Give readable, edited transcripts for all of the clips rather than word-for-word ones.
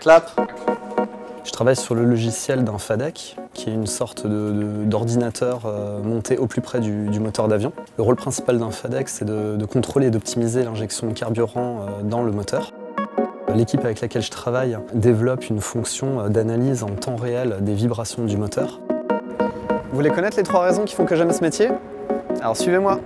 Clap. Je travaille sur le logiciel d'un FADEC, qui est une sorte d'ordinateur monté au plus près du moteur d'avion. Le rôle principal d'un FADEC, c'est de contrôler et d'optimiser l'injection de carburant dans le moteur. L'équipe avec laquelle je travaille développe une fonction d'analyse en temps réel des vibrations du moteur. Vous voulez connaître les 3 raisons qui font que j'aime ce métier? Alors suivez-moi.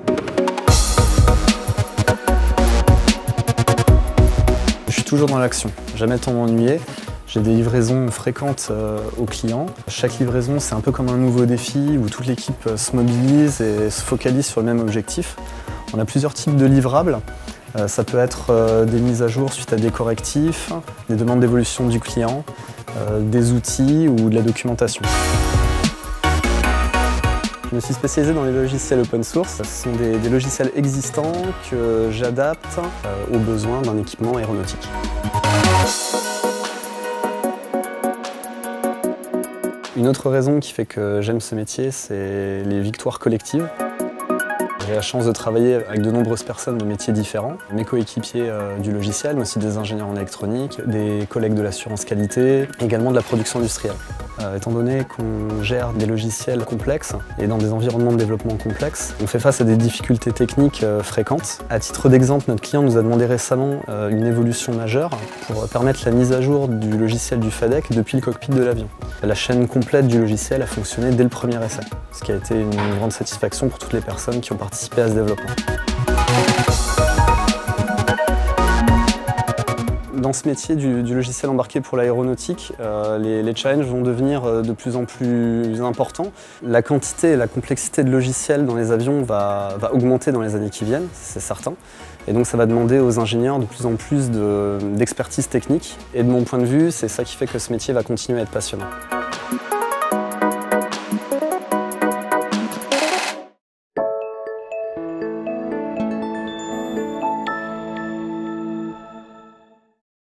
Je suis toujours dans l'action, jamais le temps de m'ennuyer. J'ai des livraisons fréquentes aux clients. Chaque livraison, c'est un peu comme un nouveau défi où toute l'équipe se mobilise et se focalise sur le même objectif. On a plusieurs types de livrables. Ça peut être des mises à jour suite à des correctifs, des demandes d'évolution du client, des outils ou de la documentation. Je me suis spécialisé dans les logiciels open source. Ce sont des logiciels existants que j'adapte aux besoins d'un équipement aéronautique. Une autre raison qui fait que j'aime ce métier, c'est les victoires collectives. J'ai la chance de travailler avec de nombreuses personnes de métiers différents. Mes coéquipiers du logiciel, mais aussi des ingénieurs en électronique, des collègues de l'assurance qualité, également de la production industrielle. Étant donné qu'on gère des logiciels complexes et dans des environnements de développement complexes, on fait face à des difficultés techniques fréquentes. À titre d'exemple, notre client nous a demandé récemment une évolution majeure pour permettre la mise à jour du logiciel du FADEC depuis le cockpit de l'avion. La chaîne complète du logiciel a fonctionné dès le premier essai, ce qui a été une grande satisfaction pour toutes les personnes qui ont participé à ce développement. Dans ce métier du logiciel embarqué pour l'aéronautique, les challenges vont devenir de plus en plus importants. La quantité et la complexité de logiciels dans les avions va augmenter dans les années qui viennent, c'est certain. Et donc ça va demander aux ingénieurs de plus en plus d'expertise technique. Et de mon point de vue, c'est ça qui fait que ce métier va continuer à être passionnant.